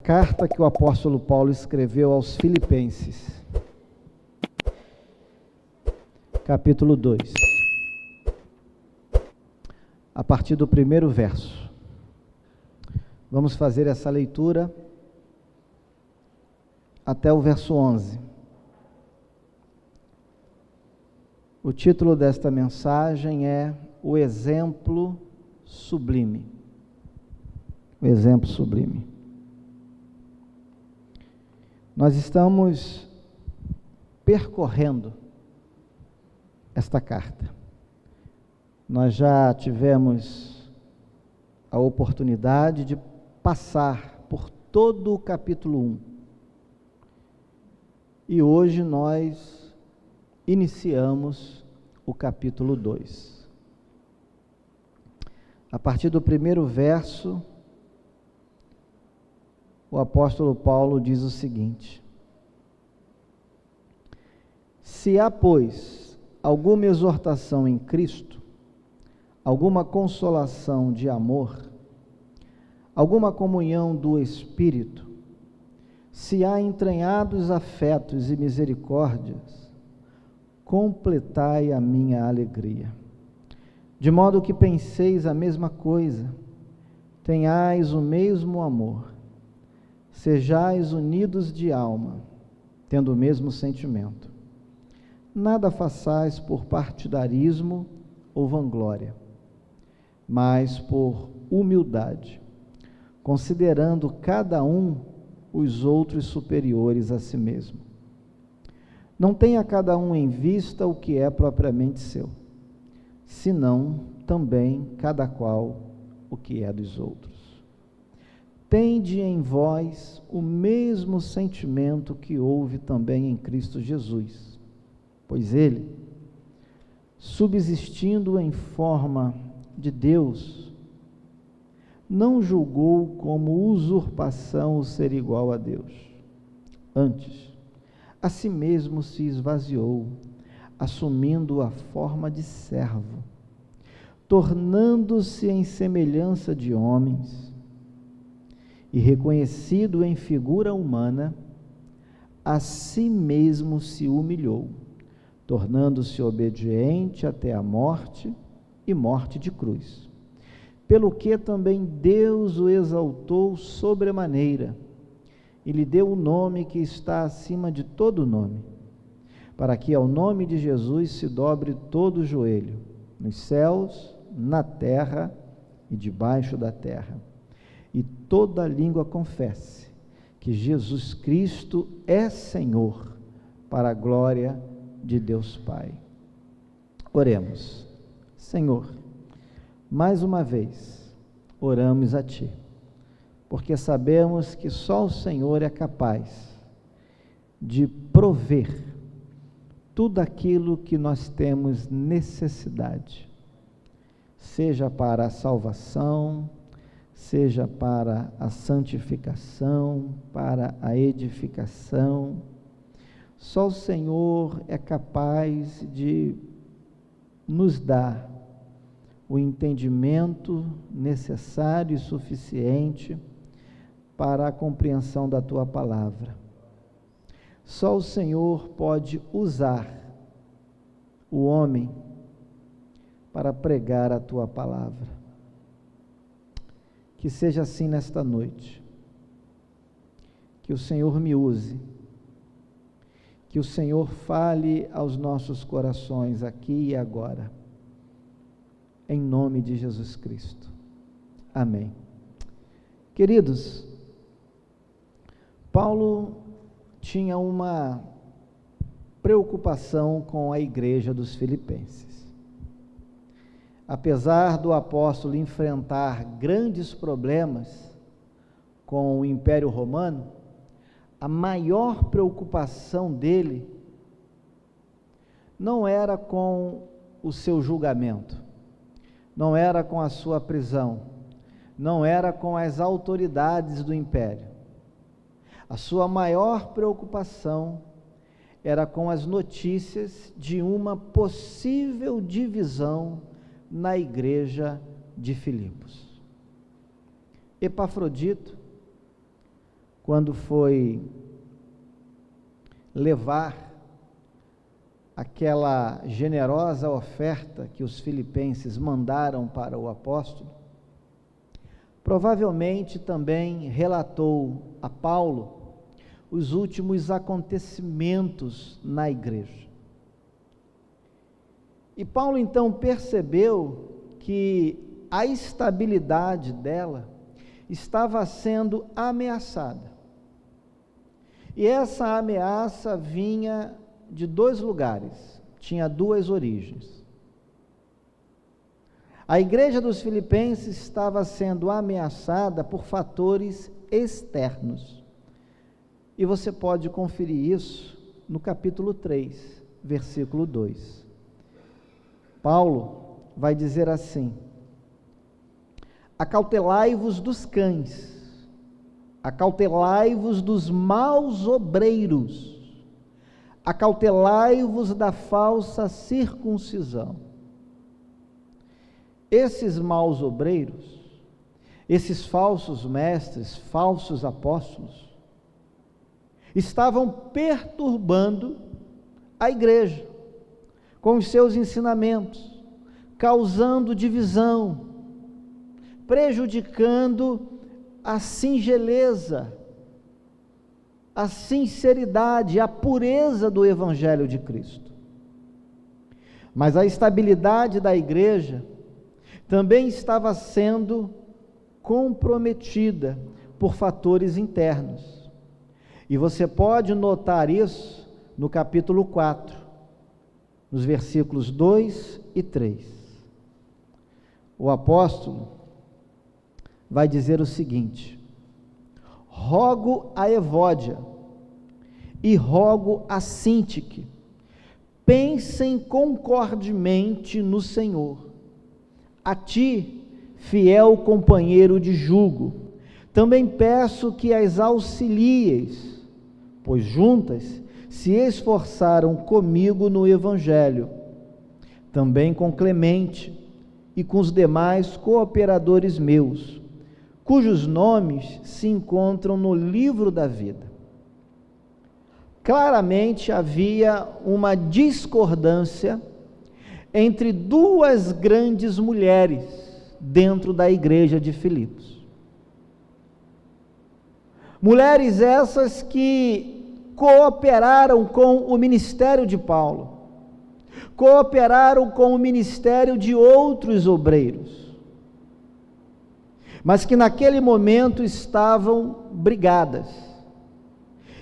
carta que o apóstolo Paulo escreveu aos Filipenses, capítulo 2, a partir do primeiro verso. Vamos fazer essa leitura até o verso 11. O título desta mensagem é O Exemplo Sublime. O Exemplo Sublime. Nós estamos percorrendo esta carta. Nós já tivemos a oportunidade de passar por todo o capítulo 1. E hoje nós iniciamos o capítulo 2. A partir do primeiro verso, o apóstolo Paulo diz o seguinte: se há, pois, alguma exortação em Cristo, alguma consolação de amor, alguma comunhão do Espírito, se há entranhados afetos e misericórdias, completai a minha alegria. De modo que penseis a mesma coisa, tenhais o mesmo amor, sejais unidos de alma, tendo o mesmo sentimento. Nada façais por partidarismo ou vanglória, mas por humildade, considerando cada um os outros superiores a si mesmo. Não tenha cada um em vista o que é propriamente seu, senão também cada qual o que é dos outros. Tende em vós o mesmo sentimento que houve também em Cristo Jesus, pois ele, subsistindo em forma de Deus, não julgou como usurpação o ser igual a Deus. Antes, a si mesmo se esvaziou, assumindo a forma de servo, tornando-se em semelhança de homens, e reconhecido em figura humana, a si mesmo se humilhou, tornando-se obediente até a morte e morte de cruz. Pelo que também Deus o exaltou sobremaneira, e lhe deu o nome que está acima de todo nome, para que ao nome de Jesus se dobre todo o joelho, nos céus, na terra e debaixo da terra, e toda língua confesse que Jesus Cristo é Senhor, para a glória de Deus Pai. Oremos. Senhor, mais uma vez, oramos a Ti, porque sabemos que só o Senhor é capaz de prover tudo aquilo que nós temos necessidade, seja para a salvação, seja para a santificação, para a edificação. Só o Senhor é capaz de nos dar o entendimento necessário e suficiente para a compreensão da Tua palavra. Só o Senhor pode usar o homem para pregar a Tua palavra. Que seja assim nesta noite. Que o Senhor me use. Que o Senhor fale aos nossos corações aqui e agora. Em nome de Jesus Cristo. Amém. Queridos, Paulo tinha uma preocupação com a igreja dos Filipenses. Apesar do apóstolo enfrentar grandes problemas com o Império Romano, a maior preocupação dele não era com o seu julgamento, não era com a sua prisão, não era com as autoridades do império. A sua maior preocupação era com as notícias de uma possível divisão na igreja de Filipos. Epafrodito, quando foi levar aquela generosa oferta que os filipenses mandaram para o apóstolo, provavelmente também relatou a Paulo os últimos acontecimentos na igreja. E Paulo então percebeu que a estabilidade dela estava sendo ameaçada. E essa ameaça vinha de dois lugares, tinha duas origens. A igreja dos Filipenses estava sendo ameaçada por fatores externos. E você pode conferir isso no capítulo 3, versículo 2. Paulo vai dizer assim: acautelai-vos dos cães, acautelai-vos dos maus obreiros, acautelai-vos da falsa circuncisão. Esses maus obreiros, esses falsos mestres, falsos apóstolos, estavam perturbando a igreja com os seus ensinamentos, causando divisão, prejudicando a singeleza, a sinceridade, a pureza do Evangelho de Cristo. Mas a estabilidade da igreja também estava sendo comprometida por fatores internos. E você pode notar isso no capítulo 4, nos versículos 2 e 3. O apóstolo vai dizer o seguinte: rogo a Evódia e rogo a Sintique, pensem concordemente no Senhor. A ti, fiel companheiro de jugo, também peço que as auxilieis, pois juntas se esforçaram comigo no Evangelho, também com Clemente e com os demais cooperadores meus, cujos nomes se encontram no livro da vida. Claramente havia uma discordância entre duas grandes mulheres dentro da igreja de Filipos. Mulheres essas que cooperaram com o ministério de Paulo, cooperaram com o ministério de outros obreiros, mas que naquele momento estavam brigadas.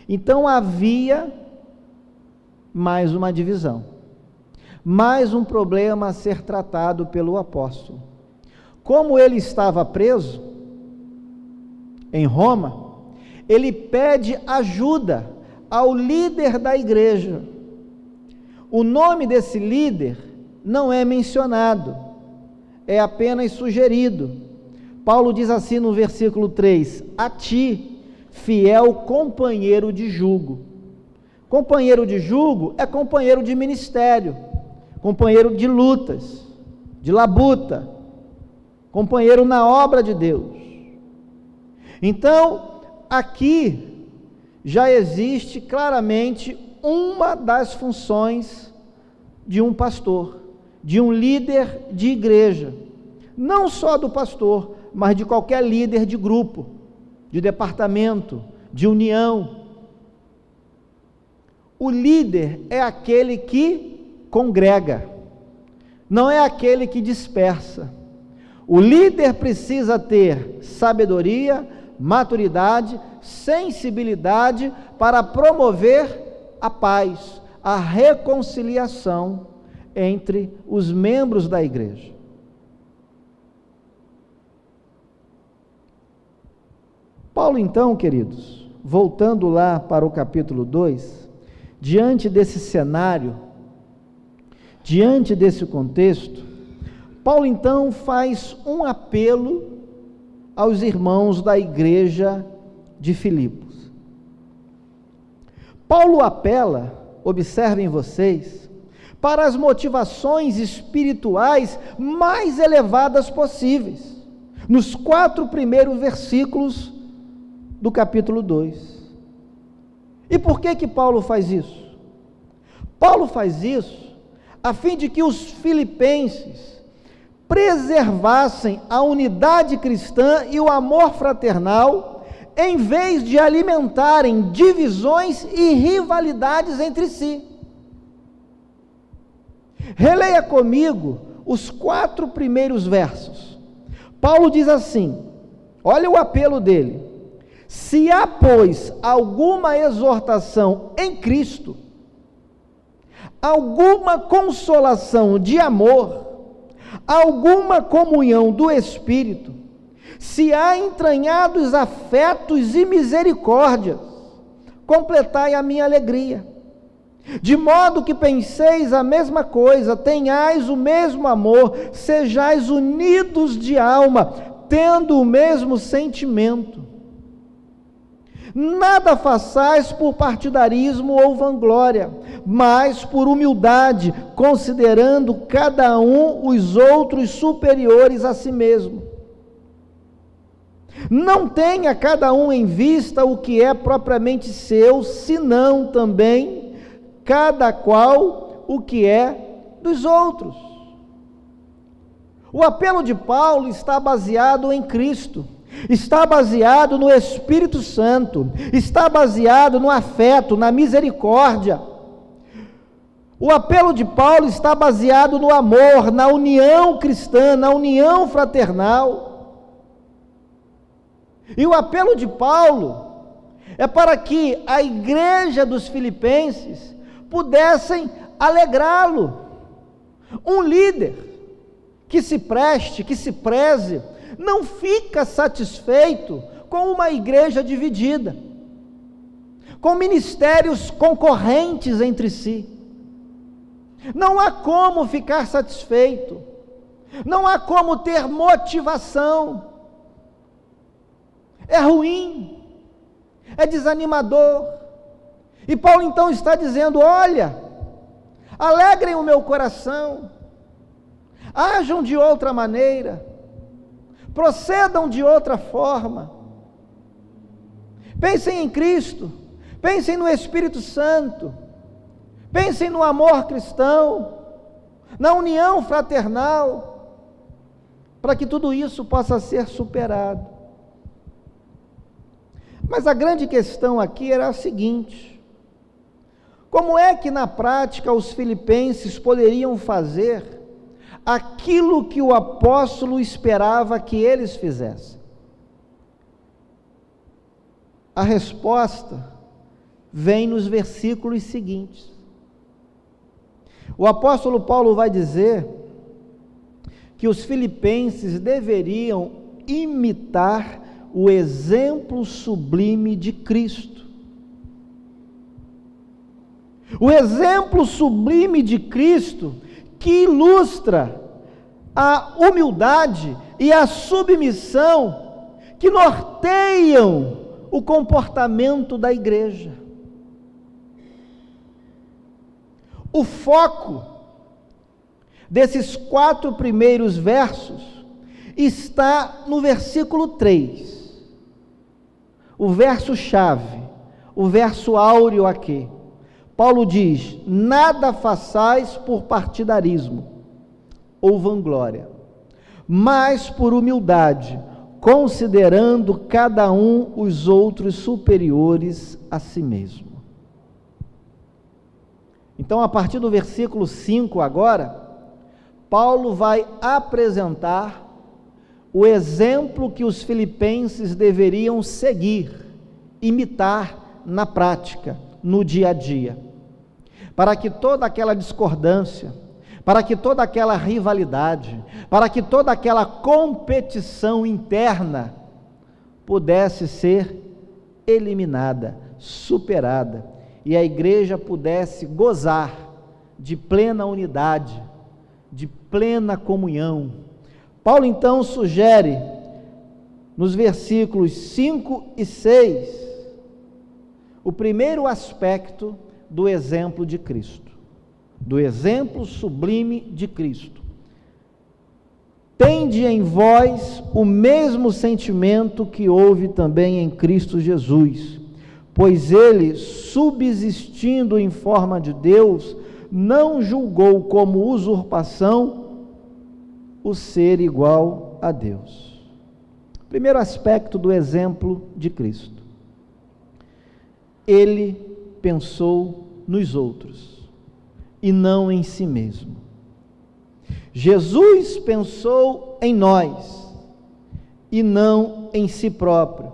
Então havia mais uma divisão, mais um problema a ser tratado pelo apóstolo. Como ele estava preso em Roma, ele pede ajuda ao líder da igreja. O nome desse líder não é mencionado, é apenas sugerido. Paulo diz assim no versículo 3: a ti, fiel companheiro de jugo. Companheiro de jugo é companheiro de ministério, companheiro de lutas, de labuta, companheiro na obra de Deus. Então, aqui já existe claramente uma das funções de um pastor, de um líder de igreja, não só do pastor, mas de qualquer líder de grupo, de departamento, de união. O líder é aquele que congrega, não é aquele que dispersa. O líder precisa ter sabedoria, maturidade, sensibilidade para promover a paz, a reconciliação entre os membros da igreja. Paulo, então, queridos, voltando lá para o capítulo 2, diante desse cenário, diante desse contexto, Paulo, então, faz um apelo aos irmãos da igreja de Filipos. Paulo apela, observem vocês, para as motivações espirituais mais elevadas possíveis. Nos 4 primeiros versículos do capítulo 2. E por que Paulo faz isso? Paulo faz isso a fim de que os filipenses preservassem a unidade cristã e o amor fraternal, em vez de alimentarem divisões e rivalidades entre si. Releia comigo os 4 primeiros versos. Paulo diz assim, olha o apelo dele: se há, pois, alguma exortação em Cristo, alguma consolação de amor, alguma comunhão do Espírito, se há entranhados afetos e misericórdias, completai a minha alegria, de modo que penseis a mesma coisa, tenhais o mesmo amor, sejais unidos de alma, tendo o mesmo sentimento. Nada façais por partidarismo ou vanglória, mas por humildade, considerando cada um os outros superiores a si mesmo. Não tenha cada um em vista o que é propriamente seu, senão também cada qual o que é dos outros. O apelo de Paulo está baseado em Cristo, está baseado no Espírito Santo, está baseado no afeto, na misericórdia. O apelo de Paulo está baseado no amor, na união cristã, na união fraternal. E o apelo de Paulo é para que a igreja dos filipenses pudessem alegrá-lo. Um líder que se preste, que se preze, não fica satisfeito com uma igreja dividida, com ministérios concorrentes entre si. Não há como ficar satisfeito, não há como ter motivação. É ruim, é desanimador. E Paulo então está dizendo: olha, alegrem o meu coração, ajam de outra maneira, procedam de outra forma, pensem em Cristo, pensem no Espírito Santo, pensem no amor cristão, na união fraternal, para que tudo isso possa ser superado. Mas a grande questão aqui era a seguinte: como é que na prática os filipenses poderiam fazer aquilo que o apóstolo esperava que eles fizessem? A resposta vem nos versículos seguintes. O apóstolo Paulo vai dizer que os filipenses deveriam imitar o exemplo sublime de Cristo. O exemplo sublime de Cristo, que ilustra a humildade e a submissão que norteiam o comportamento da igreja. O foco desses 4 primeiros versos está no versículo 3, o verso-chave, o verso áureo aqui. Paulo diz: nada façais por partidarismo ou vanglória, mas por humildade, considerando cada um os outros superiores a si mesmo. Então, a partir do versículo 5 agora, Paulo vai apresentar o exemplo que os filipenses deveriam seguir, imitar na prática, no dia a dia, para que toda aquela discordância, para que toda aquela rivalidade, para que toda aquela competição interna pudesse ser eliminada, superada, e a igreja pudesse gozar de plena unidade, de plena comunhão. Paulo então sugere, nos versículos 5 e 6, o primeiro aspecto do exemplo de Cristo, do exemplo sublime de Cristo. tende em vós o mesmo sentimento que houve também em Cristo Jesus, pois ele, subsistindo em forma de Deus, não julgou como usurpação o ser igual a Deus. Primeiro aspecto do exemplo de Cristo. Ele pensou nos outros e não em si mesmo. Jesus pensou em nós e não em si próprio.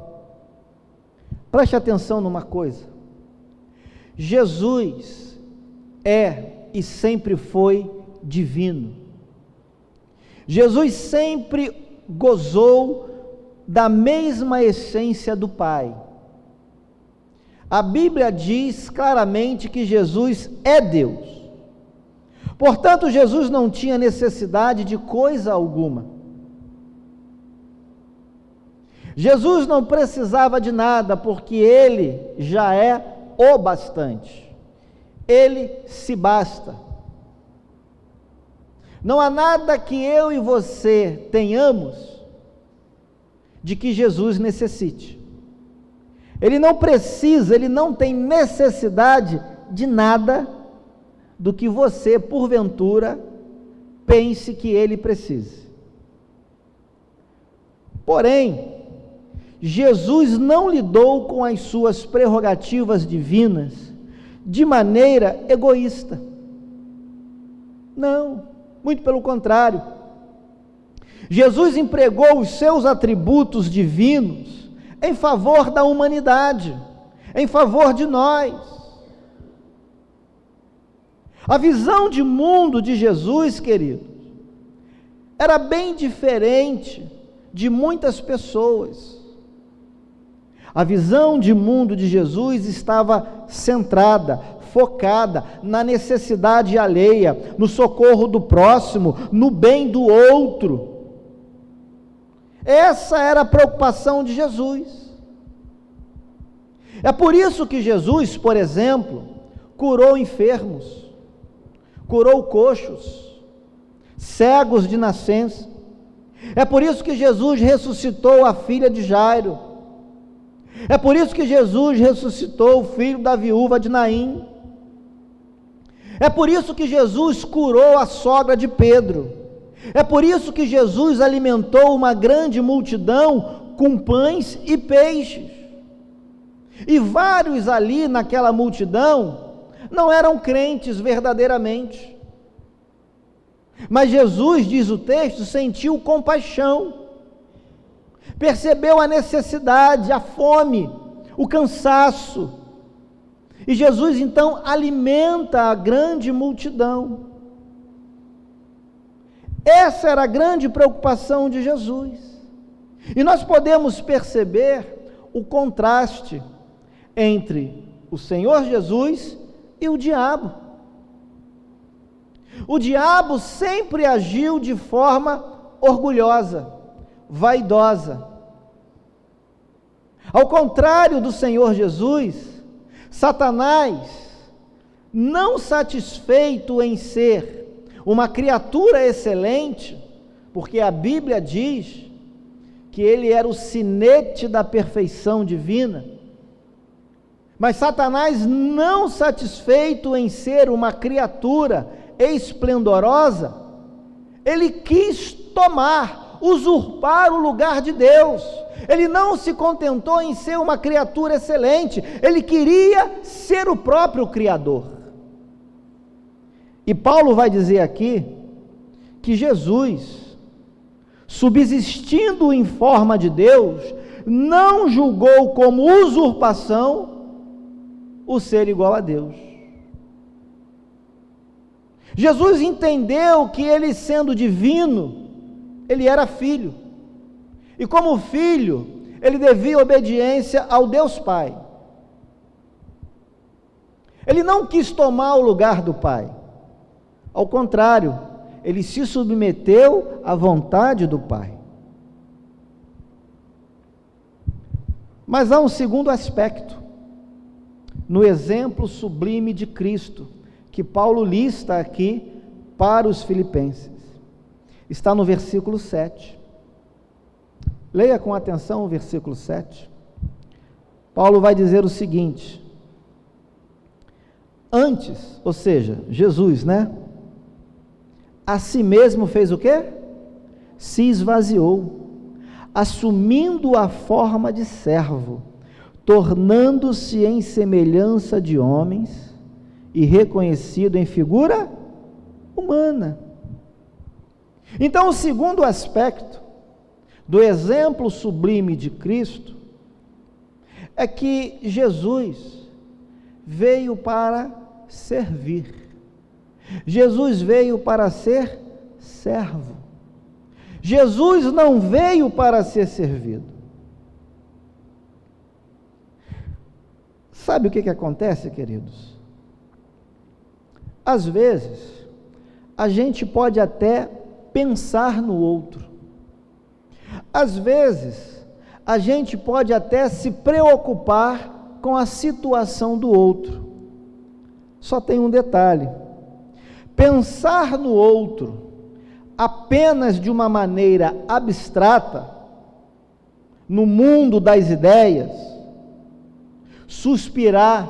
Preste atenção numa coisa: Jesus é e sempre foi divino. Jesus sempre gozou da mesma essência do Pai. A Bíblia diz claramente que Jesus é Deus. Portanto, Jesus não tinha necessidade de coisa alguma. Jesus não precisava de nada, porque ele já é o bastante. Ele se basta. Não há nada que eu e você tenhamos de que Jesus necessite. Ele não precisa, ele não tem necessidade de nada do que você, porventura, pense que ele precise. Porém, Jesus não lidou com as suas prerrogativas divinas de maneira egoísta. Não, muito pelo contrário. Jesus empregou os seus atributos divinos em favor da humanidade, em favor de nós. A visão de mundo de Jesus, queridos, era bem diferente de muitas pessoas. A visão de mundo de Jesus estava centrada, focada na necessidade alheia, no socorro do próximo, no bem do outro. Essa era a preocupação de Jesus. É por isso que Jesus, por exemplo, curou enfermos, curou coxos, cegos de nascença. É por isso que Jesus ressuscitou a filha de Jairo. É por isso que Jesus ressuscitou o filho da viúva de Naim. É por isso que Jesus curou a sogra de Pedro. É por isso que Jesus alimentou uma grande multidão com pães e peixes. E vários ali naquela multidão não eram crentes verdadeiramente. Mas Jesus, diz o texto, sentiu compaixão, percebeu a necessidade, a fome, o cansaço, e Jesus então alimenta a grande multidão. Essa era a grande preocupação de Jesus, e nós podemos perceber o contraste entre o Senhor Jesus e o diabo. O diabo sempre agiu de forma orgulhosa, vaidosa. Ao contrário do Senhor Jesus, Satanás, não satisfeito em ser uma criatura excelente, porque a Bíblia diz que ele era o sinete da perfeição divina, mas Satanás, não satisfeito em ser uma criatura esplendorosa, ele quis tomar, usurpar o lugar de Deus. Ele não se contentou em ser uma criatura excelente, ele queria ser o próprio Criador. E Paulo vai dizer aqui que Jesus, subsistindo em forma de Deus, não julgou como usurpação o ser igual a Deus. Jesus entendeu que ele, sendo divino, ele era filho, e como filho, ele devia obediência ao Deus Pai. Ele não quis tomar o lugar do Pai, ao contrário, ele se submeteu à vontade do Pai. Mas há um segundo aspecto, no exemplo sublime de Cristo, que Paulo lista aqui para os filipenses. está no versículo 7. Leia com atenção o versículo 7. Paulo vai dizer o seguinte: antes, ou seja, Jesus, a si mesmo fez o quê? Se esvaziou, assumindo a forma de servo, tornando-se em semelhança de homens e reconhecido em figura humana. Então, o segundo aspecto do exemplo sublime de Cristo é que Jesus veio para servir. Jesus veio para ser servo. Jesus não veio para ser servido. Sabe o que acontece, queridos? Às vezes, a gente pode até pensar no outro. Às vezes, a gente pode até se preocupar com a situação do outro. Só tem um detalhe: pensar no outro apenas de uma maneira abstrata, no mundo das ideias, suspirar,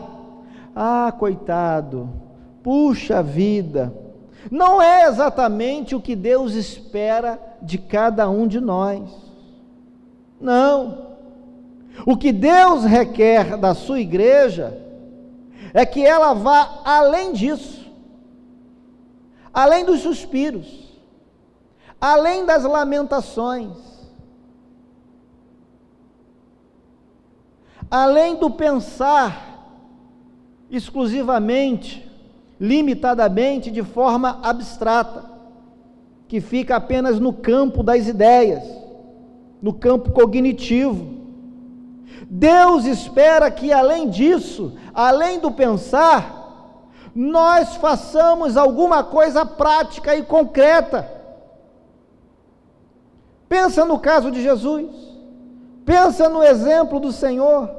coitado, puxa vida, não é exatamente o que Deus espera de cada um de nós. Não. O que Deus requer da sua igreja é que ela vá além disso, além dos suspiros, além das lamentações, além do pensar exclusivamente, limitadamente, de forma abstrata, que fica apenas no campo das ideias, no campo cognitivo. Deus espera que, além disso, além do pensar, nós façamos alguma coisa prática e concreta. Pensa no caso de Jesus, pensa no exemplo do Senhor.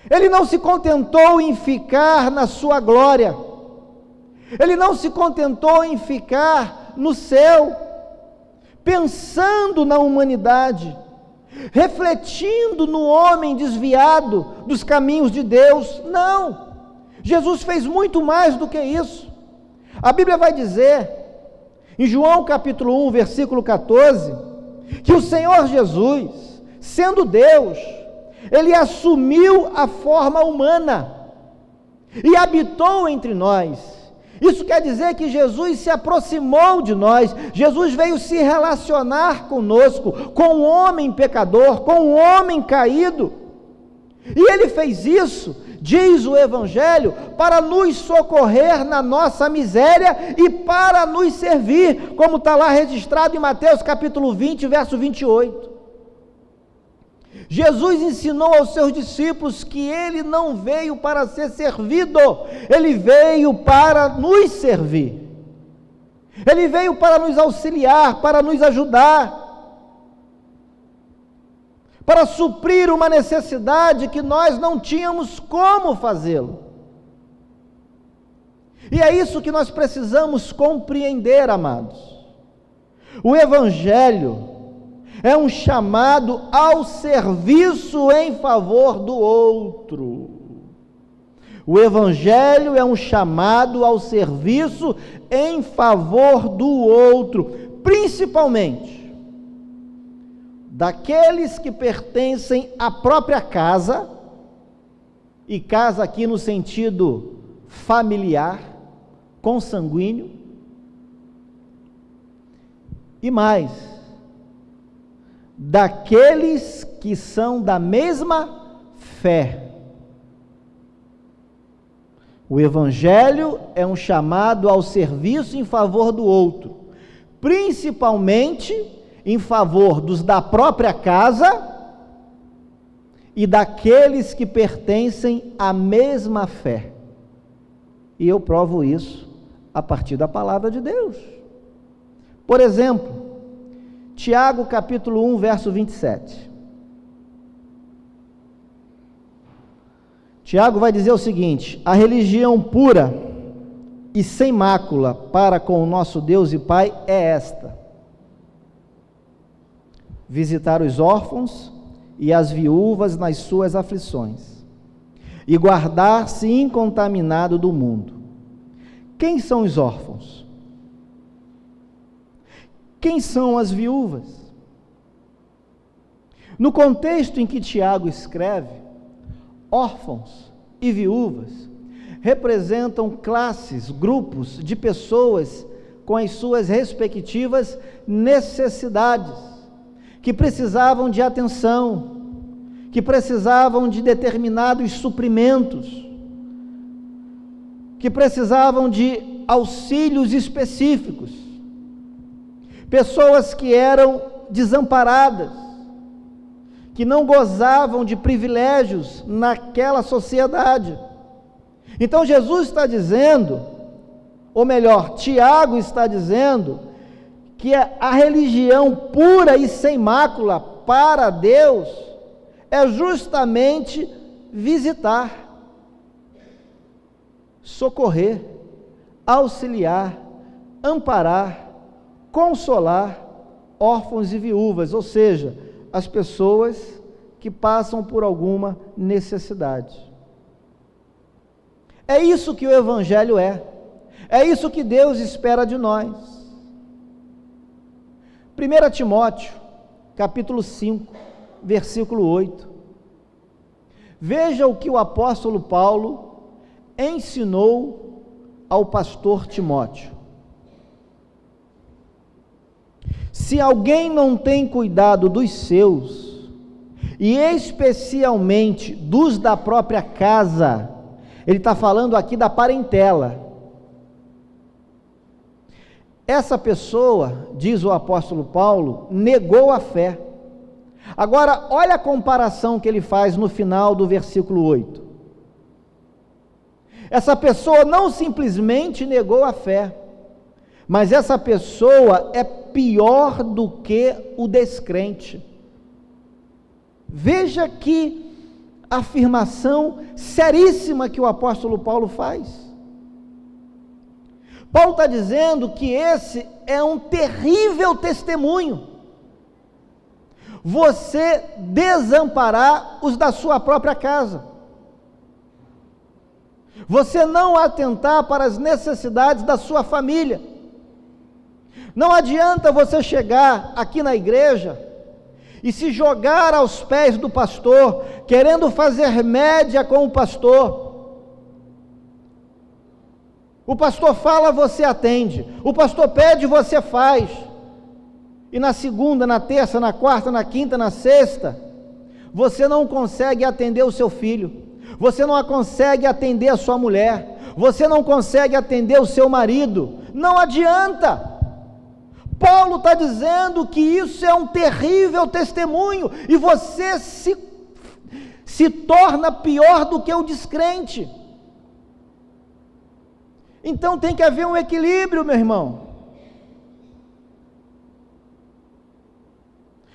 Ele não se contentou em ficar na sua glória, ele não se contentou em ficar no céu, pensando na humanidade, refletindo no homem desviado dos caminhos de Deus. Não, Jesus fez muito mais do que isso. A Bíblia vai dizer, em João capítulo 1, versículo 14, que o Senhor Jesus, sendo Deus, ele assumiu a forma humana e habitou entre nós. Isso quer dizer que Jesus se aproximou de nós, Jesus veio se relacionar conosco, com o homem pecador, com o homem caído, e ele fez isso, diz o Evangelho, para nos socorrer na nossa miséria e para nos servir, como está lá registrado em Mateus capítulo 20, verso 28. Jesus ensinou aos seus discípulos que ele não veio para ser servido, ele veio para nos servir, ele veio para nos auxiliar, para nos ajudar, para suprir uma necessidade que nós não tínhamos como fazê-lo. E é isso que nós precisamos compreender, amados. O Evangelho é um chamado ao serviço em favor do outro. O Evangelho é um chamado ao serviço em favor do outro, principalmente daqueles que pertencem à própria casa, e casa aqui no sentido familiar, consanguíneo, e mais, daqueles que são da mesma fé. O Evangelho é um chamado ao serviço em favor do outro, principalmente em favor dos da própria casa e daqueles que pertencem à mesma fé. E eu provo isso a partir da palavra de Deus. Por exemplo, Tiago capítulo 1, verso 27. Tiago vai dizer o seguinte: a religião pura e sem mácula para com o nosso Deus e Pai é esta: visitar os órfãos e as viúvas nas suas aflições, e guardar-se incontaminado do mundo. Quem são os órfãos? Quem são as viúvas? No contexto em que Tiago escreve, órfãos e viúvas representam classes, grupos de pessoas com as suas respectivas necessidades, que precisavam de atenção, que precisavam de determinados suprimentos, que precisavam de auxílios específicos, pessoas que eram desamparadas, que não gozavam de privilégios naquela sociedade. Então Jesus está dizendo, ou melhor, Tiago está dizendo, que a religião pura e sem mácula para Deus é justamente visitar, socorrer, auxiliar, amparar, consolar órfãos e viúvas, ou seja, as pessoas que passam por alguma necessidade. É isso que o Evangelho é isso que Deus espera de nós. 1 Timóteo, capítulo 5, versículo 8. Veja o que o apóstolo Paulo ensinou ao pastor Timóteo. Se alguém não tem cuidado dos seus, e especialmente dos da própria casa, ele está falando aqui da parentela, essa pessoa, diz o apóstolo Paulo, negou a fé. Agora, olha a comparação que ele faz no final do versículo 8. Essa pessoa não simplesmente negou a fé, mas essa pessoa é pior do que o descrente. Veja que afirmação seríssima que o apóstolo Paulo faz. Paulo está dizendo que esse é um terrível testemunho, você desamparar os da sua própria casa, você não atentar para as necessidades da sua família. Não adianta você chegar aqui na igreja e se jogar aos pés do pastor, querendo fazer média com o pastor. O pastor fala, você atende. O pastor pede, você faz. E na segunda, na terça, na quarta, na quinta, na sexta, você não consegue atender o seu filho. Você não consegue atender a sua mulher. Você não consegue atender o seu marido. Não adianta. Paulo está dizendo que isso é um terrível testemunho, e você se torna pior do que o descrente. Então tem que haver um equilíbrio, meu irmão.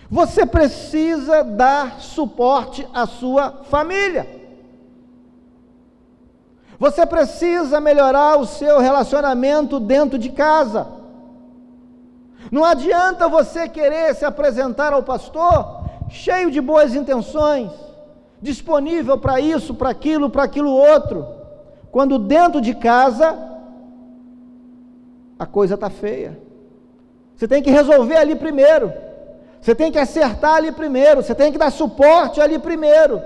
Você precisa dar suporte à sua família. Você precisa melhorar o seu relacionamento dentro de casa. Não adianta você querer se apresentar ao pastor cheio de boas intenções, disponível para isso, para aquilo outro, quando dentro de casa a coisa está feia. Você tem que resolver ali primeiro, você tem que acertar ali primeiro, você tem que dar suporte ali primeiro,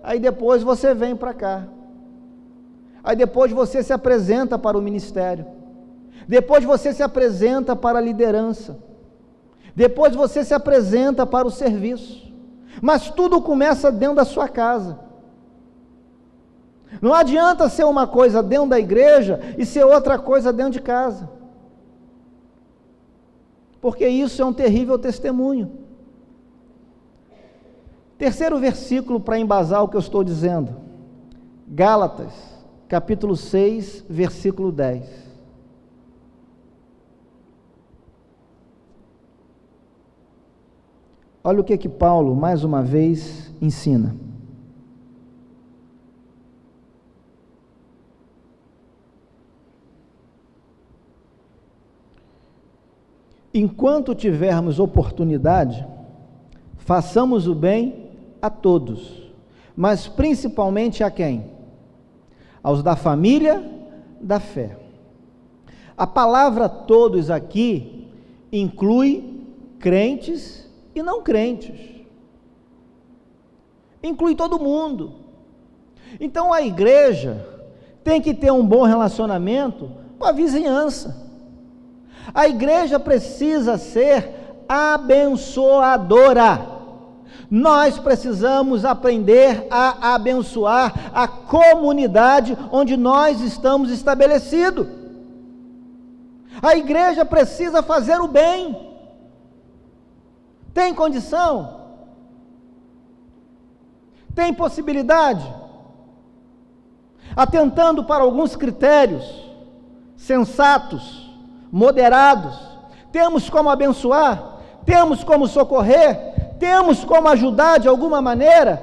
aí depois você vem para cá, aí depois você se apresenta para o ministério, depois você se apresenta para a liderança, depois você se apresenta para o serviço, mas tudo começa dentro da sua casa. Não adianta ser uma coisa dentro da igreja e ser outra coisa dentro de casa, porque isso é um terrível testemunho. Terceiro versículo para embasar o que eu estou dizendo, Gálatas, capítulo 6, versículo 10. Olha o que Paulo, mais uma vez, ensina. Enquanto tivermos oportunidade, façamos o bem a todos, mas principalmente a quem? Aos da família da fé. A palavra todos aqui inclui crentes e não crentes. Inclui todo mundo. Então a igreja tem que ter um bom relacionamento com a vizinhança. A igreja precisa ser abençoadora. Nós precisamos aprender a abençoar a comunidade onde nós estamos estabelecidos. A igreja precisa fazer o bem. Tem condição? Tem possibilidade? Atentando para alguns critérios sensatos, moderados, temos como abençoar, temos como socorrer, temos como ajudar de alguma maneira.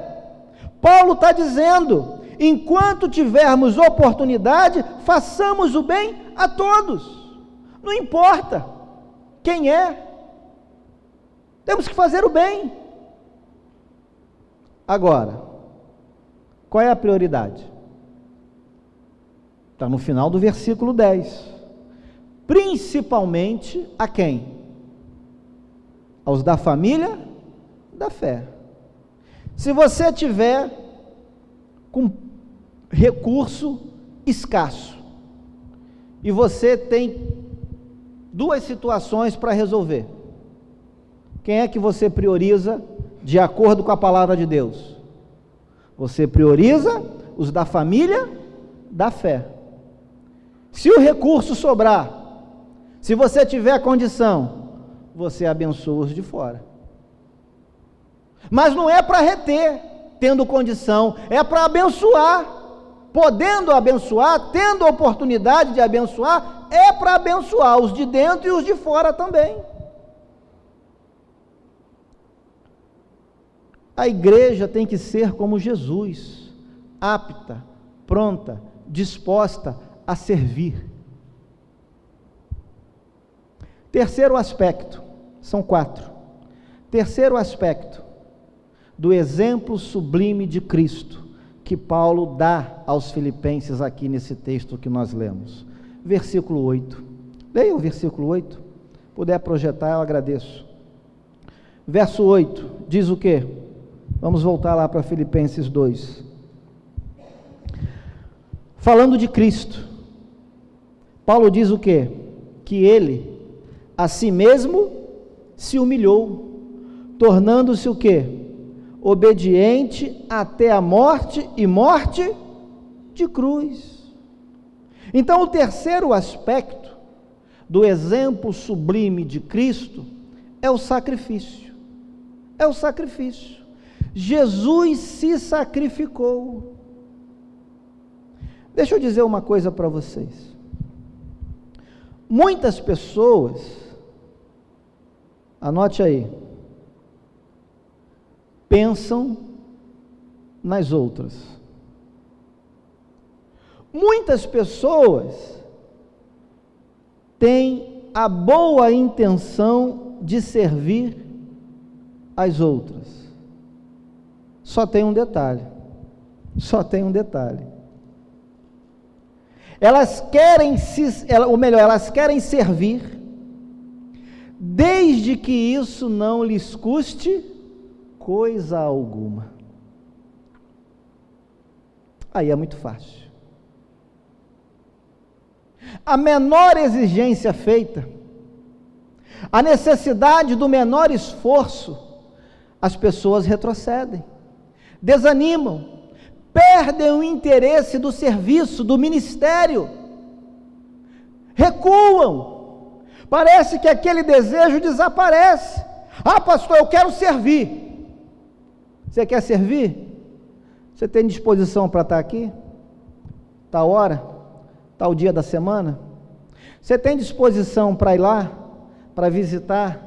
Paulo está dizendo, enquanto tivermos oportunidade, façamos o bem a todos, não importa quem é, temos que fazer o bem. Agora, qual é a prioridade? Está no final do versículo 10, principalmente a quem? Aos da família da fé. Se você tiver com recurso escasso, e você tem duas situações para resolver, quem é que você prioriza de acordo com a palavra de Deus? Você prioriza os da família da fé. Se o recurso sobrar, se você tiver condição, você abençoa os de fora. Mas não é para reter, tendo condição, é para abençoar, podendo abençoar, tendo a oportunidade de abençoar, é para abençoar os de dentro e os de fora também. A igreja tem que ser como Jesus, apta, pronta, disposta a servir. Terceiro aspecto, são 4. Terceiro aspecto do exemplo sublime de Cristo, que Paulo dá aos filipenses aqui nesse texto que nós lemos. Versículo 8. Leia o versículo 8. Puder projetar, eu agradeço. Verso 8, diz o quê? Vamos voltar lá para Filipenses 2. Falando de Cristo, Paulo diz o quê? Que ele, a si mesmo, se humilhou, tornando-se o quê? Obediente até a morte, e morte de cruz. Então, o terceiro aspecto do exemplo sublime de Cristo é o sacrifício. É o sacrifício. Jesus se sacrificou. Deixa eu dizer uma coisa para vocês. Muitas pessoas, anote aí, pensam nas outras. Muitas pessoas têm a boa intenção de servir as outras. Só tem um detalhe. Elas querem elas querem servir, desde que isso não lhes custe coisa alguma. Aí é muito fácil. A menor exigência feita, a necessidade do menor esforço, as pessoas retrocedem, desanimam, perdem o interesse do serviço, do ministério, recuam, parece que aquele desejo desaparece. Ah, pastor, eu quero servir. Você quer servir? Você tem disposição para estar aqui? Tal hora? Tal dia da semana? Você tem disposição para ir lá? Para visitar?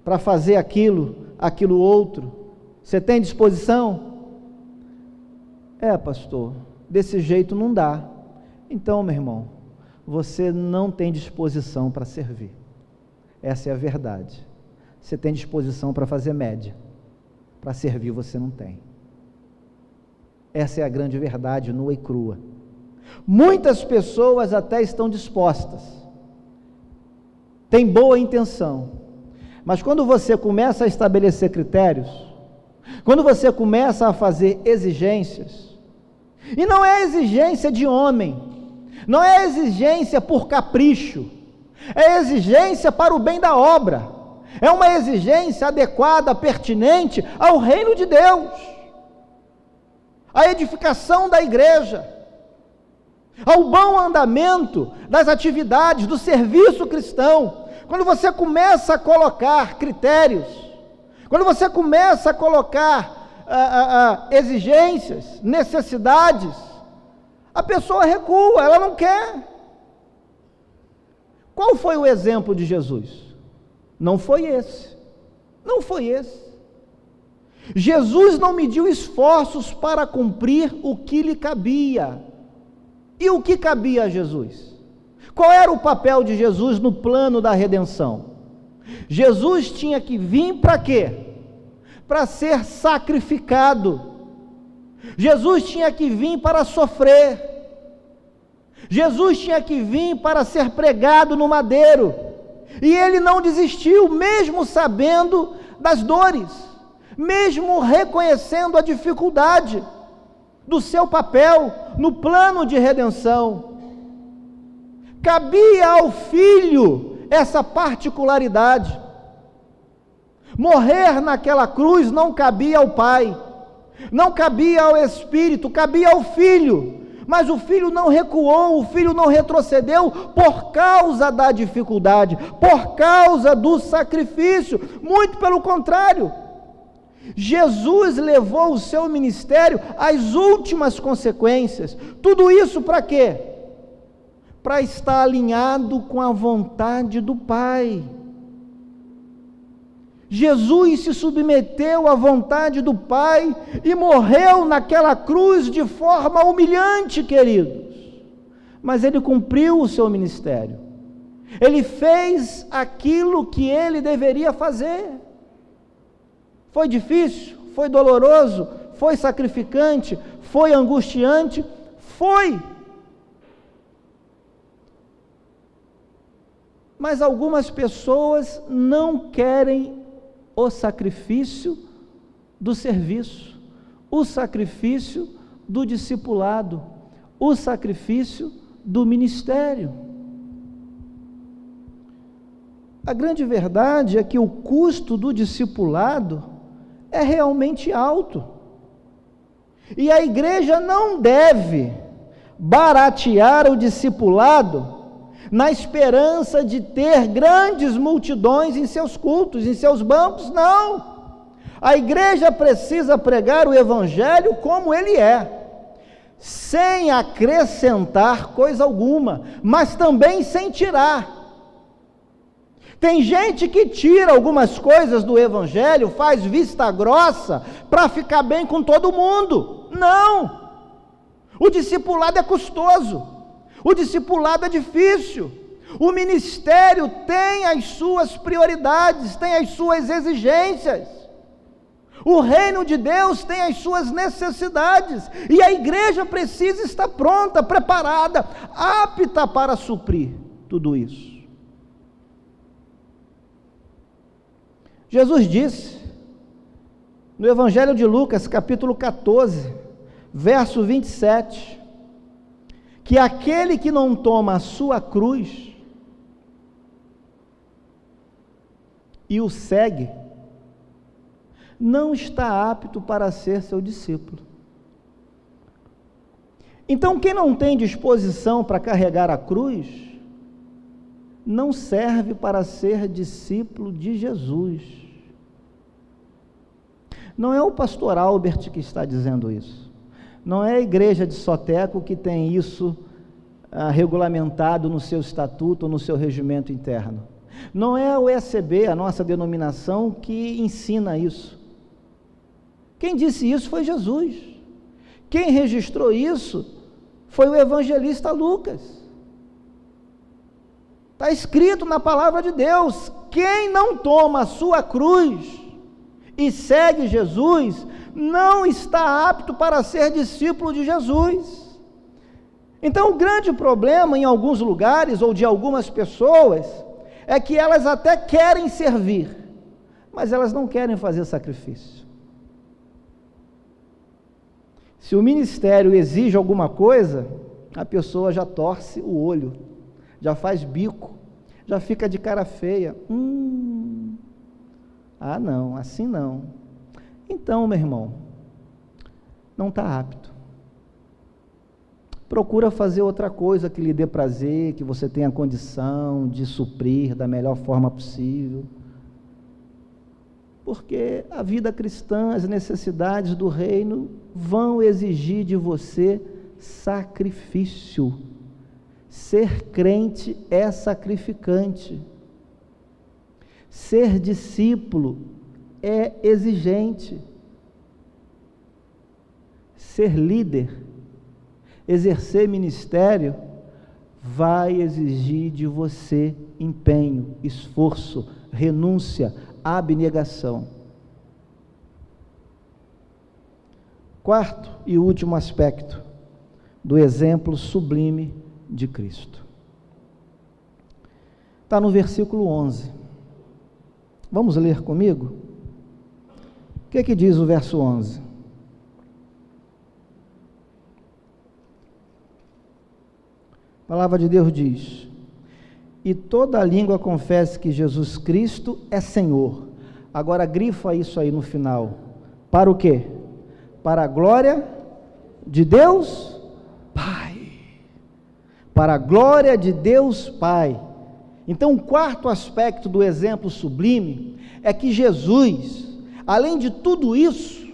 Para fazer aquilo outro? Você tem disposição? É, pastor, desse jeito não dá. Então, meu irmão, você não tem disposição para servir. Essa é a verdade. você tem disposição para fazer média, para servir você não tem. Essa é a grande verdade nua e crua. Muitas pessoas até estão dispostas, têm boa intenção, mas quando você começa a estabelecer critérios, quando você começa a fazer exigências, e não é exigência de homem, não é exigência por capricho, é exigência para o bem da obra, é uma exigência adequada, pertinente ao reino de Deus, à edificação da igreja, ao bom andamento das atividades, do serviço cristão. Quando você começa a colocar critérios, quando você começa a colocar exigências, necessidades, a pessoa recua, ela não quer. Qual foi o exemplo de Jesus? Não foi esse, não foi esse. Jesus não mediu esforços para cumprir o que lhe cabia. E o que cabia a Jesus? Qual era o papel de Jesus no plano da redenção? Jesus tinha que vir para quê? Para ser sacrificado. Jesus tinha que vir para sofrer. Jesus tinha que vir para ser pregado no madeiro. E ele não desistiu, mesmo sabendo das dores, mesmo reconhecendo a dificuldade do seu papel no plano de redenção. Cabia ao Filho essa particularidade. Morrer naquela cruz não cabia ao Pai, não cabia ao Espírito, cabia ao Filho, mas o Filho não recuou, o Filho não retrocedeu por causa da dificuldade, por causa do sacrifício, muito pelo contrário. Jesus levou o seu ministério às últimas consequências. Tudo isso para quê? Para estar alinhado com a vontade do Pai. Jesus se submeteu à vontade do Pai e morreu naquela cruz de forma humilhante, queridos. Mas ele cumpriu o seu ministério. Ele fez aquilo que ele deveria fazer. Foi difícil, foi doloroso, foi sacrificante, foi angustiante, foi. Mas algumas pessoas não querem o sacrifício do serviço, o sacrifício do discipulado, o sacrifício do ministério. A grande verdade é que o custo do discipulado é realmente alto, e a igreja não deve baratear o discipulado na esperança de ter grandes multidões em seus cultos, em seus bancos. Não, a igreja precisa pregar o evangelho como ele é, sem acrescentar coisa alguma, mas também sem tirar. Tem gente que tira algumas coisas do evangelho, faz vista grossa para ficar bem com todo mundo. Não, o discipulado é custoso, o discipulado é difícil, o ministério tem as suas prioridades, tem as suas exigências, o reino de Deus tem as suas necessidades, e a igreja precisa estar pronta, preparada, apta para suprir tudo isso. Jesus disse, no Evangelho de Lucas, capítulo 14, verso 27, que aquele que não toma a sua cruz e o segue, não está apto para ser seu discípulo. Então, quem não tem disposição para carregar a cruz, não serve para ser discípulo de Jesus. Não é o pastor Albert que está dizendo isso, não é a igreja de Soteco que tem isso regulamentado no seu estatuto ou no seu regimento interno, não é o ECB, a nossa denominação, que ensina isso. Quem disse isso foi Jesus, quem registrou isso foi o evangelista Lucas. Está escrito na palavra de Deus: quem não toma a sua cruz e segue Jesus, não está apto para ser discípulo de Jesus. Então, o grande problema em alguns lugares, ou de algumas pessoas, é que elas até querem servir, mas elas não querem fazer sacrifício. Se o ministério exige alguma coisa, a pessoa já torce o olho, já faz bico, já fica de cara feia. Ah, não, assim não. Então, meu irmão, não está apto. Procura fazer outra coisa que lhe dê prazer, que você tenha condição de suprir da melhor forma possível. Porque a vida cristã, as necessidades do reino vão exigir de você sacrifício. Ser crente é sacrificante. Ser discípulo é exigente. Ser líder, exercer ministério, vai exigir de você empenho, esforço, renúncia, abnegação. Quarto e último aspecto do exemplo sublime de Cristo. Está no versículo 11. Vamos ler comigo? O que diz o verso 11? A palavra de Deus diz: e toda língua confesse que Jesus Cristo é Senhor. Agora grifa isso aí no final. Para o quê? Para a glória de Deus Pai. Para a glória de Deus Pai. Então, o quarto aspecto do exemplo sublime é que Jesus, além de tudo isso,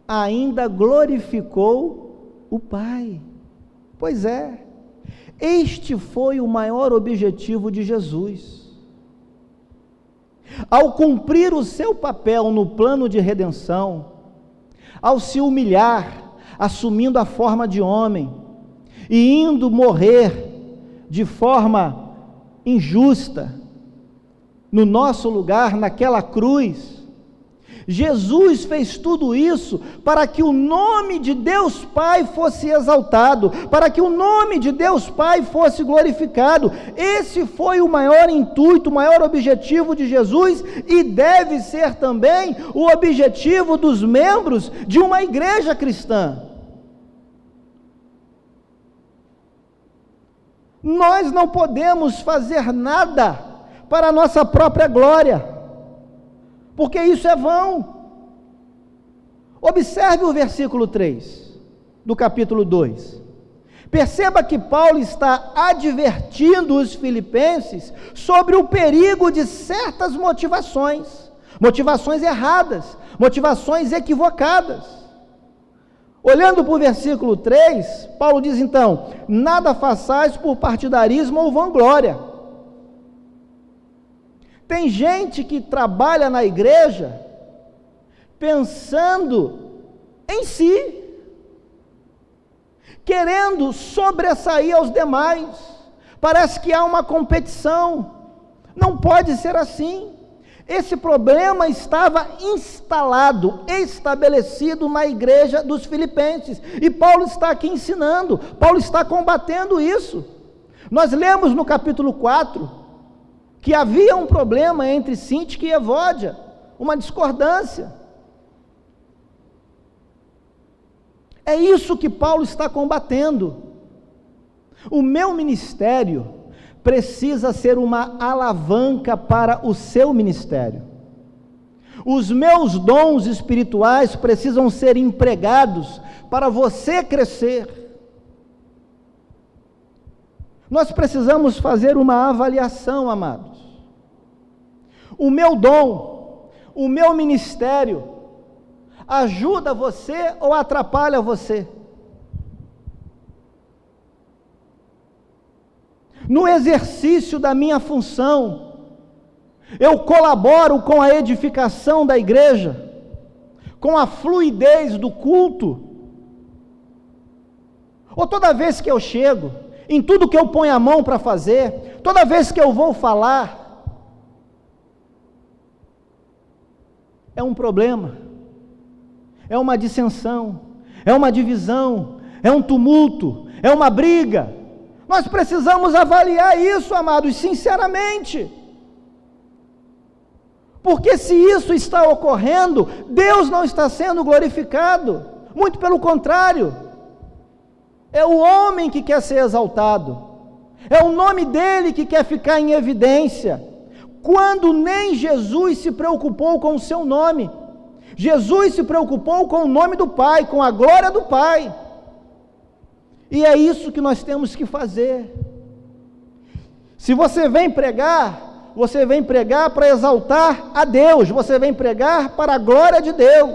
ainda glorificou o Pai. Pois é, este foi o maior objetivo de Jesus. Ao cumprir o seu papel no plano de redenção, ao se humilhar, assumindo a forma de homem, e indo morrer de forma injusta, no nosso lugar, naquela cruz, Jesus fez tudo isso para que o nome de Deus Pai fosse exaltado, para que o nome de Deus Pai fosse glorificado. Esse foi o maior intuito, o maior objetivo de Jesus, e deve ser também o objetivo dos membros de uma igreja cristã. Nós não podemos fazer nada para a nossa própria glória, porque isso é vão. Observe o versículo 3 do capítulo 2. Perceba que Paulo está advertindo os filipenses sobre o perigo de certas motivações erradas, motivações equivocadas. Olhando para o versículo 3, Paulo diz então: nada façais por partidarismo ou vanglória. Tem gente que trabalha na igreja pensando em si, querendo sobressair aos demais. Parece que há uma competição. Não pode ser assim. Esse problema estava instalado, estabelecido na igreja dos filipenses, e Paulo está aqui ensinando, Paulo está combatendo isso. Nós lemos no capítulo 4, que havia um problema entre Síntique e Evódia, uma discordância. É isso que Paulo está combatendo. O meu ministério precisa ser uma alavanca para o seu ministério. Os meus dons espirituais precisam ser empregados para você crescer. Nós precisamos fazer uma avaliação, amados. O meu dom, o meu ministério, ajuda você ou atrapalha você? No exercício da minha função, eu colaboro com a edificação da igreja, com a fluidez do culto? Ou toda vez que eu chego em tudo que eu ponho a mão para fazer, toda vez que eu vou falar, é um problema, é uma dissensão, é uma divisão, é um tumulto, é uma briga. Nós precisamos avaliar isso, amados, sinceramente. Porque se isso está ocorrendo, Deus não está sendo glorificado, muito pelo contrário, é o homem que quer ser exaltado, é o nome dele que quer ficar em evidência, quando nem Jesus se preocupou com o seu nome. Jesus se preocupou com o nome do Pai, com a glória do Pai, e é isso que nós temos que fazer. Se você vem pregar para exaltar a Deus, você vem pregar para a glória de Deus.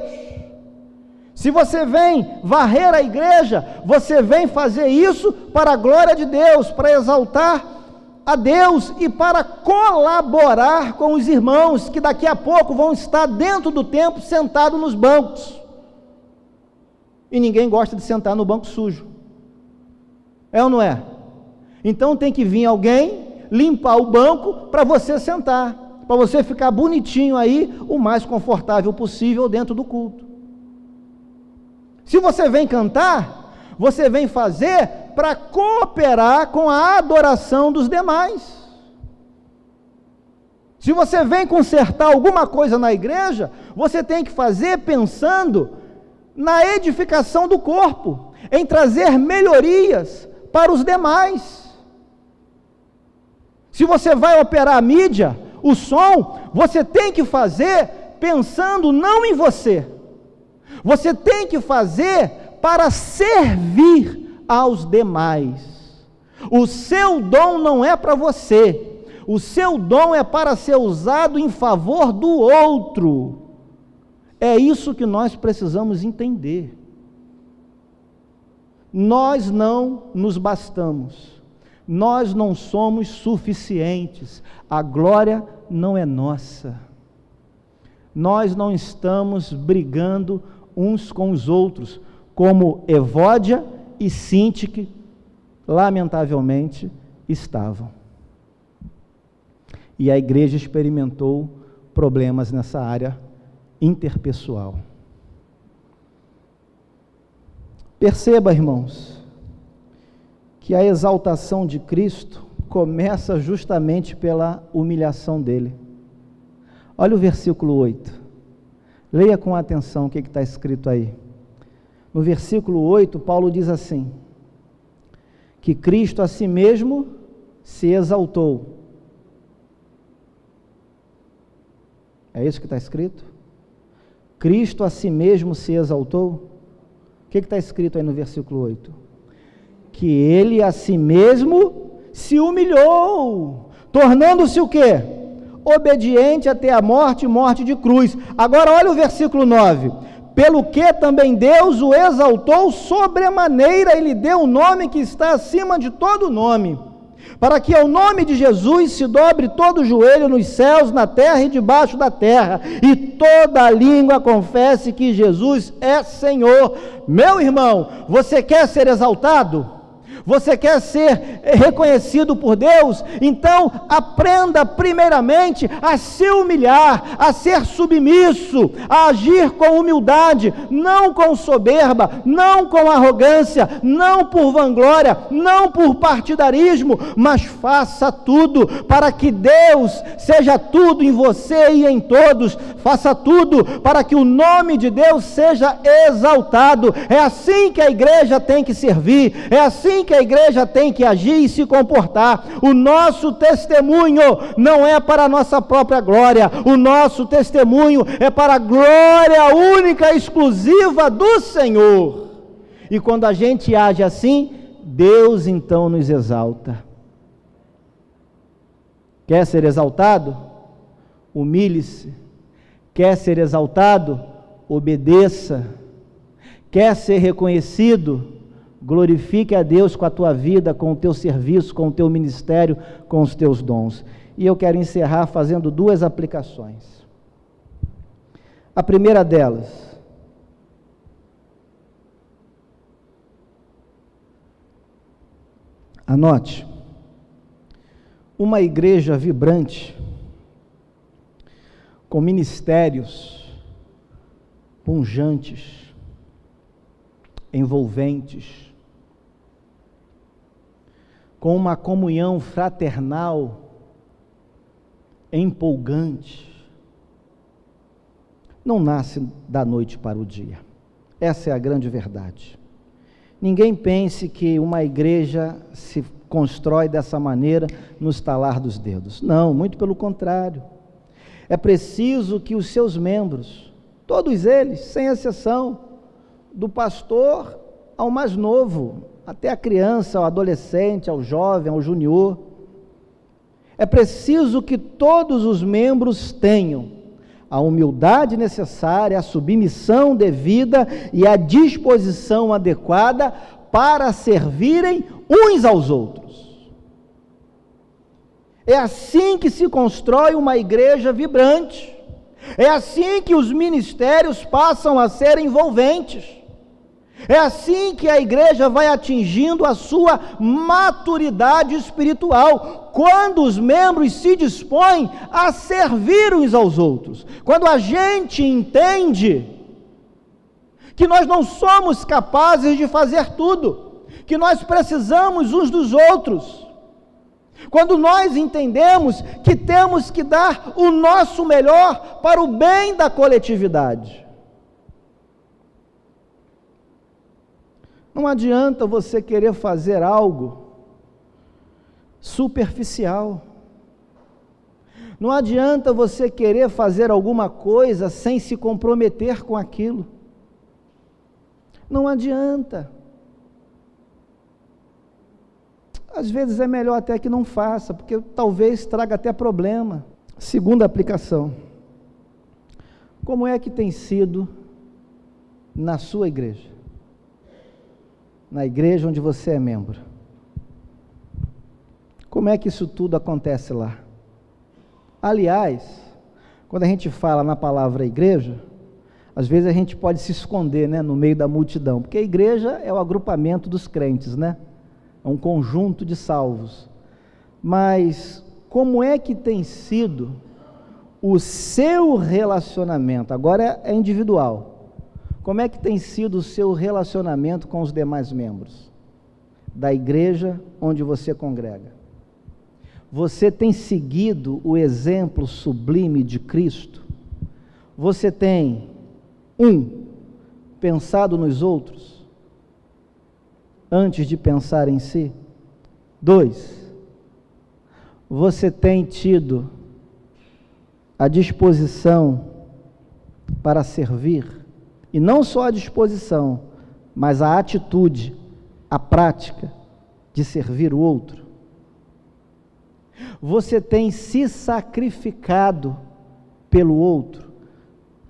Se você vem varrer a igreja, você vem fazer isso para a glória de Deus, para exaltar a Deus e para colaborar com os irmãos que daqui a pouco vão estar dentro do templo sentados nos bancos. E ninguém gosta de sentar no banco sujo. É ou não é? Então tem que vir alguém limpar o banco para você sentar, para você ficar bonitinho aí, o mais confortável possível dentro do culto. Se você vem cantar, você vem fazer para cooperar com a adoração dos demais. Se você vem consertar alguma coisa na igreja, você tem que fazer pensando na edificação do corpo, em trazer melhorias para os demais. Se você vai operar a mídia, o som, você tem que fazer pensando não em você, você tem que fazer para servir aos demais. O seu dom não é para você, o seu dom é para ser usado em favor do outro. É isso que nós precisamos entender. Nós não nos bastamos, nós não somos suficientes, a glória não é nossa. Nós não estamos brigando uns com os outros, como Evódia e Sintique, lamentavelmente, estavam. E a igreja experimentou problemas nessa área interpessoal. Perceba, irmãos, que a exaltação de Cristo começa justamente pela humilhação dele. Olha o versículo 8, leia com atenção o que está escrito aí. No versículo 8, Paulo diz assim, que Cristo a si mesmo se exaltou. É isso que está escrito? Cristo a si mesmo se exaltou? O que está escrito aí no versículo 8? Que ele a si mesmo se humilhou, tornando-se o quê? Obediente até a morte, morte de cruz. Agora olha o versículo 9, pelo que também Deus o exaltou sobremaneira e lhe deu um nome que está acima de todo nome, para que ao nome de Jesus se dobre todo o joelho nos céus, na terra e debaixo da terra, e toda a língua confesse que Jesus é Senhor. Meu irmão, você quer ser exaltado? Você quer ser reconhecido por Deus? Então aprenda primeiramente a se humilhar, a ser submisso, a agir com humildade, não com soberba, não com arrogância, não por vanglória, não por partidarismo, mas faça tudo para que Deus seja tudo em você e em todos. Faça tudo para que o nome de Deus seja exaltado. É assim que a igreja tem que servir, é assim que a igreja tem que agir e se comportar. O nosso testemunho não é para a nossa própria glória, o nosso testemunho é para a glória única e exclusiva do Senhor. E quando a gente age assim, Deus então nos exalta. Quer ser exaltado? Humilhe-se. Quer ser exaltado? Obedeça. Quer ser reconhecido? Glorifique a Deus com a tua vida, com o teu serviço, com o teu ministério, com os teus dons. E eu quero encerrar fazendo duas aplicações. A primeira delas, Anote, uma igreja vibrante, com ministérios pujantes, envolventes, com uma comunhão fraternal empolgante, não nasce da noite para o dia. Essa é a grande verdade. Ninguém pense que uma igreja se constrói dessa maneira no estalar dos dedos. Não, muito pelo contrário. É preciso que os seus membros, todos eles, sem exceção, do pastor ao mais novo, até a criança, ao adolescente, ao jovem, ao junior, é preciso que todos os membros tenham a humildade necessária, a submissão devida e a disposição adequada para servirem uns aos outros. É assim que se constrói uma igreja vibrante. É assim que os ministérios passam a ser envolventes. É assim que a igreja vai atingindo a sua maturidade espiritual, quando os membros se dispõem a servir uns aos outros. Quando a gente entende que nós não somos capazes de fazer tudo, que nós precisamos uns dos outros. Quando nós entendemos que temos que dar o nosso melhor para o bem da coletividade. Não adianta você querer fazer algo superficial. Não adianta você querer fazer alguma coisa sem se comprometer com aquilo. Não adianta. Às vezes é melhor até que não faça, porque talvez traga até problema. Segunda aplicação. Como é que tem sido na sua igreja? Na igreja onde você é membro. Como é que isso tudo acontece lá? Aliás, quando a gente fala na palavra igreja, às vezes a gente pode se esconder, né, no meio da multidão, porque a igreja é o agrupamento dos crentes, né? É um conjunto de salvos. Mas como é que tem sido o seu relacionamento? Agora é individual. Como é que tem sido o seu relacionamento com os demais membros da igreja onde você congrega? Você tem seguido o exemplo sublime de Cristo? Você tem, pensado nos outros, antes de pensar em si? 2, você tem tido a disposição para servir? E não só a disposição, mas a atitude, a prática de servir o outro. Você tem se sacrificado pelo outro,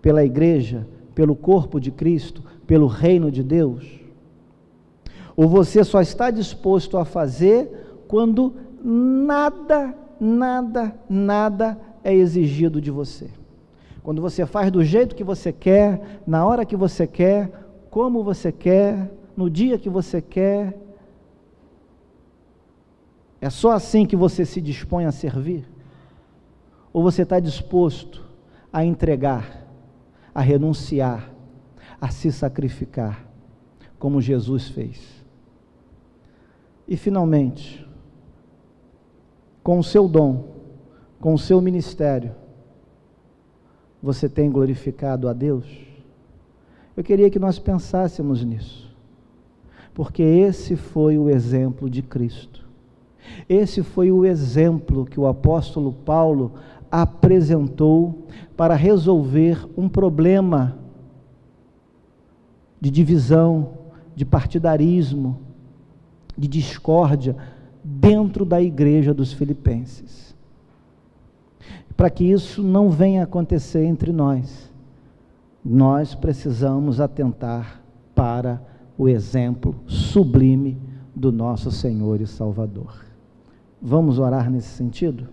pela igreja, pelo corpo de Cristo, pelo reino de Deus? Ou você só está disposto a fazer quando nada é exigido de você? Quando você faz do jeito que você quer, na hora que você quer, como você quer, no dia que você quer, é só assim que você se dispõe a servir? Ou você está disposto a entregar, a renunciar, a se sacrificar, como Jesus fez? E finalmente, com o seu dom, com o seu ministério, você tem glorificado a Deus? Eu queria que nós pensássemos nisso, porque esse foi o exemplo de Cristo. Esse foi o exemplo que o apóstolo Paulo apresentou para resolver um problema de divisão, de partidarismo, de discórdia dentro da igreja dos Filipenses. Para que isso não venha a acontecer entre nós, nós precisamos atentar para o exemplo sublime do nosso Senhor e Salvador. Vamos orar nesse sentido?